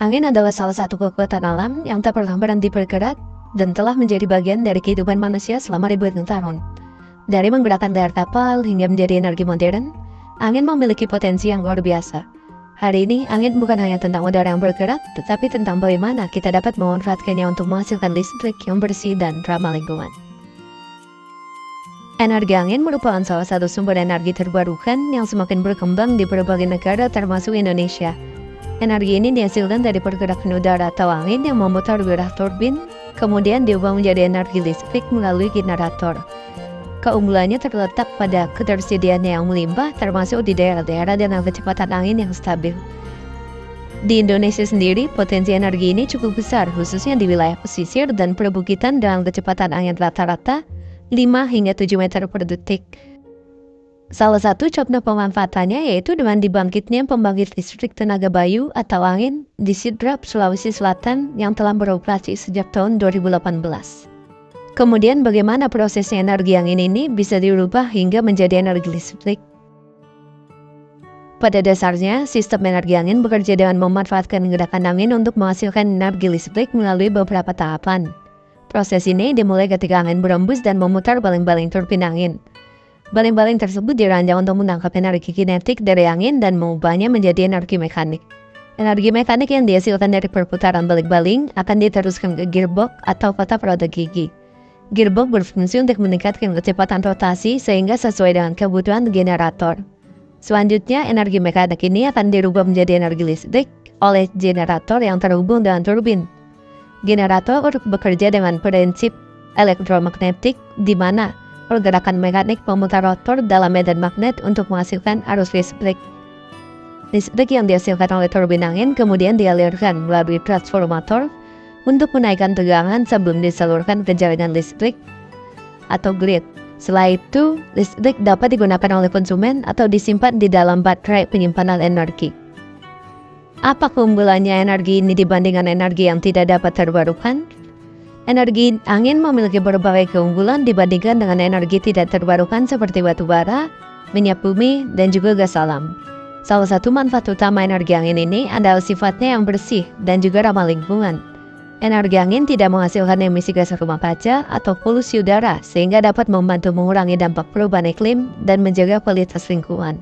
Angin adalah salah satu kekuatan alam yang tak pernah berhenti bergerak dan telah menjadi bagian dari kehidupan manusia selama ribuan tahun. Dari menggerakkan dayar kapal hingga menjadi energi modern, angin memiliki potensi yang luar biasa. Hari ini, angin bukan hanya tentang udara yang bergerak, tetapi tentang bagaimana kita dapat memanfaatkannya untuk menghasilkan listrik yang bersih dan ramah lingkungan. Energi angin merupakan salah satu sumber energi terbarukan yang semakin berkembang di berbagai negara termasuk Indonesia. Energi ini dihasilkan dari pergerakan udara atau angin yang memutar gerak turbin, kemudian diubah menjadi energi listrik melalui generator. Keunggulannya terletak pada ketersediaannya yang melimpah, termasuk di daerah-daerah dengan kecepatan angin yang stabil. Di Indonesia sendiri, potensi energi ini cukup besar, khususnya di wilayah pesisir dan perbukitan dengan kecepatan angin rata-rata 5 hingga 7 meter per detik. Salah satu contoh pemanfaatannya yaitu dengan dibangkitnya pembangkit listrik tenaga bayu atau angin di Sidrap, Sulawesi Selatan yang telah beroperasi sejak tahun 2018. Kemudian bagaimana prosesnya energi angin ini bisa dirubah hingga menjadi energi listrik? Pada dasarnya, sistem energi angin bekerja dengan memanfaatkan gerakan angin untuk menghasilkan energi listrik melalui beberapa tahapan. Proses ini dimulai ketika angin berembus dan memutar baling-baling turbin angin. Baling-baling tersebut dirancang untuk menangkap energi kinetik dari angin dan mengubahnya menjadi energi mekanik. Energi mekanik yang dihasilkan dari perputaran baling-baling akan diteruskan ke gearbox atau kotak roda gigi. Gearbox berfungsi untuk meningkatkan kecepatan rotasi sehingga sesuai dengan kebutuhan generator. Selanjutnya, energi mekanik ini akan dirubah menjadi energi listrik oleh generator yang terhubung dengan turbin. Generator bekerja dengan prinsip elektromagnetik di mana pergerakan mekanik memutar rotor dalam medan magnet untuk menghasilkan arus listrik. Listrik yang dihasilkan oleh turbin angin kemudian dialirkan melalui transformator untuk menaikkan tegangan sebelum disalurkan ke jaringan listrik atau grid. Setelah itu, listrik dapat digunakan oleh konsumen atau disimpan di dalam baterai penyimpanan energi. Apa keunggulannya energi ini dibandingkan energi yang tidak dapat terbarukan? Energi angin memiliki berbagai keunggulan dibandingkan dengan energi tidak terbarukan seperti batu bara, minyak bumi, dan juga gas alam. Salah satu manfaat utama energi angin ini adalah sifatnya yang bersih dan juga ramah lingkungan. Energi angin tidak menghasilkan emisi gas rumah kaca atau polusi udara sehingga dapat membantu mengurangi dampak perubahan iklim dan menjaga kualitas lingkungan.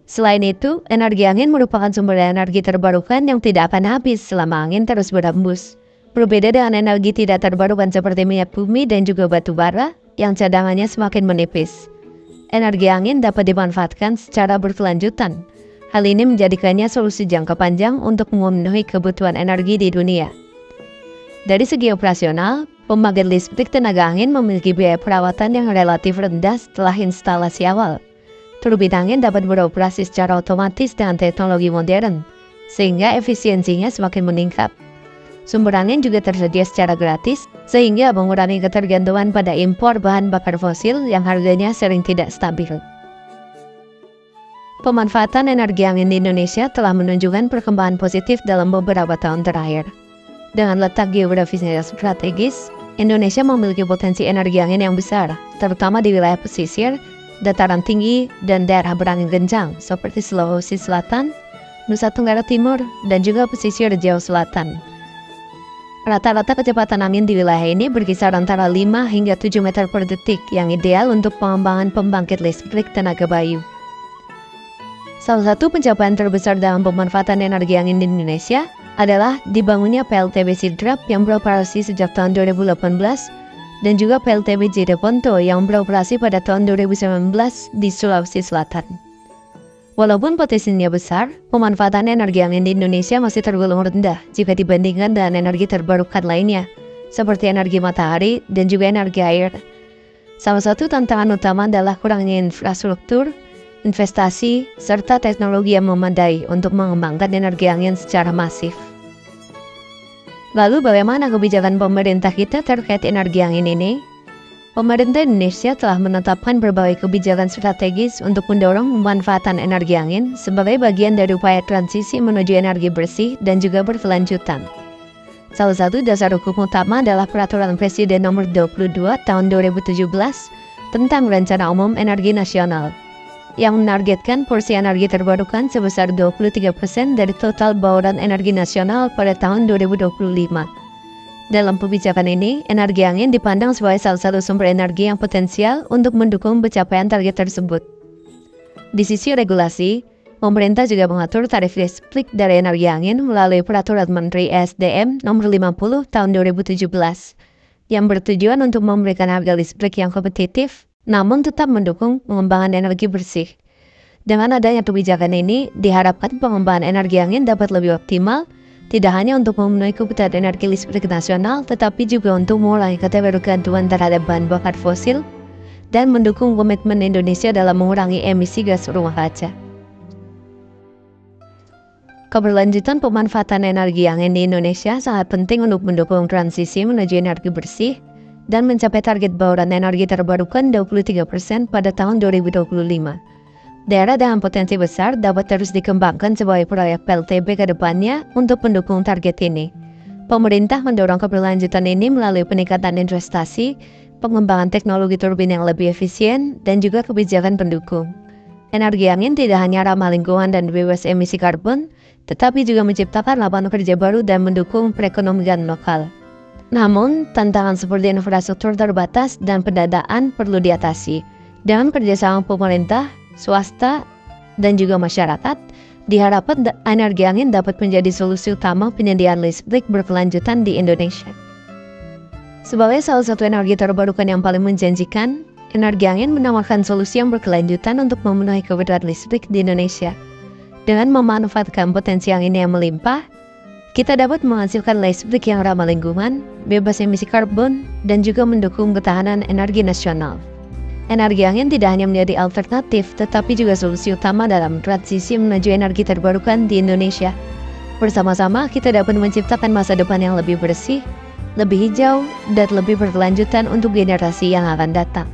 Selain itu, energi angin merupakan sumber energi terbarukan yang tidak akan habis selama angin terus berhembus. Berbeda dengan energi tidak terbarukan seperti minyak bumi dan juga batu bara yang cadangannya semakin menipis. Energi angin dapat dimanfaatkan secara berkelanjutan. Hal ini menjadikannya solusi jangka panjang untuk memenuhi kebutuhan energi di dunia. Dari segi operasional, pembangkit listrik tenaga angin memiliki biaya perawatan yang relatif rendah setelah instalasi awal. Turbin angin dapat beroperasi secara otomatis dengan teknologi modern, sehingga efisiensinya semakin meningkat. Sumber angin juga tersedia secara gratis, sehingga mengurangi ketergantungan pada impor bahan bakar fosil yang harganya sering tidak stabil. Pemanfaatan energi angin di Indonesia telah menunjukkan perkembangan positif dalam beberapa tahun terakhir. Dengan letak geografisnya yang strategis, Indonesia memiliki potensi energi angin yang besar, terutama di wilayah pesisir, dataran tinggi, dan daerah berangin kencang seperti Sulawesi Selatan, Nusa Tenggara Timur, dan juga pesisir Jawa Selatan. Rata-rata kecepatan angin di wilayah ini berkisar antara 5 hingga 7 meter per detik yang ideal untuk pengembangan pembangkit listrik tenaga bayu. Salah satu pencapaian terbesar dalam pemanfaatan energi angin di Indonesia adalah dibangunnya PLTB Sidrap yang beroperasi sejak tahun 2018 dan juga PLTB Jereponto yang beroperasi pada tahun 2019 di Sulawesi Selatan. Walaupun potensinya besar, pemanfaatan energi angin di Indonesia masih tergolong rendah jika dibandingkan dengan energi terbarukan lainnya, seperti energi matahari dan juga energi air. Salah satu tantangan utama adalah kurangnya infrastruktur, investasi, serta teknologi yang memadai untuk mengembangkan energi angin secara masif. Lalu bagaimana kebijakan pemerintah kita terkait energi angin ini? Pemerintah Indonesia telah menetapkan berbagai kebijakan strategis untuk mendorong pemanfaatan energi angin sebagai bagian dari upaya transisi menuju energi bersih dan juga berkelanjutan. Salah satu dasar hukum utama adalah Peraturan Presiden Nomor 22 Tahun 2017 tentang Rencana Umum Energi Nasional. yang menargetkan porsi energi terbarukan sebesar 23% dari total bauran energi nasional pada tahun 2025. Dalam kebijakan ini, energi angin dipandang sebagai salah satu sumber energi yang potensial untuk mendukung pencapaian target tersebut. Di sisi regulasi, pemerintah juga mengatur tarif listrik dari energi angin melalui Peraturan Menteri ESDM Nomor 50 Tahun 2017 yang bertujuan untuk memberikan harga listrik yang kompetitif namun tetap mendukung pengembangan energi bersih. Dengan adanya kebijakan ini, diharapkan pengembangan energi angin dapat lebih optimal, tidak hanya untuk memenuhi kebutuhan energi listrik nasional, tetapi juga untuk mengurangi ketergantungan terhadap bahan bakar fosil dan mendukung komitmen Indonesia dalam mengurangi emisi gas rumah kaca. Keberlanjutan pemanfaatan energi angin di Indonesia sangat penting untuk mendukung transisi menuju energi bersih dan mencapai target bauran energi terbarukan 23% pada tahun 2025. Daerah dengan potensi besar dapat terus dikembangkan sebagai proyek PLTB ke depannya untuk mendukung target ini. Pemerintah mendorong keberlanjutan ini melalui peningkatan investasi, pengembangan teknologi turbin yang lebih efisien, dan juga kebijakan pendukung. Energi angin tidak hanya ramah lingkungan dan bebas emisi karbon, tetapi juga menciptakan lapangan kerja baru dan mendukung perekonomian lokal. Namun, tantangan seperti infrastruktur terbatas dan pendanaan perlu diatasi. Dengan kerjasama pemerintah, swasta, dan juga masyarakat, diharapkan energi angin dapat menjadi solusi utama penyediaan listrik berkelanjutan di Indonesia. Sebagai salah satu energi terbarukan yang paling menjanjikan, energi angin menawarkan solusi yang berkelanjutan untuk memenuhi kebutuhan listrik di Indonesia. Dengan memanfaatkan potensi angin yang melimpah, kita dapat menghasilkan listrik yang ramah lingkungan, bebas emisi karbon, dan juga mendukung ketahanan energi nasional. Energi angin tidak hanya menjadi alternatif, tetapi juga solusi utama dalam transisi menuju energi terbarukan di Indonesia. Bersama-sama, kita dapat menciptakan masa depan yang lebih bersih, lebih hijau, dan lebih berkelanjutan untuk generasi yang akan datang.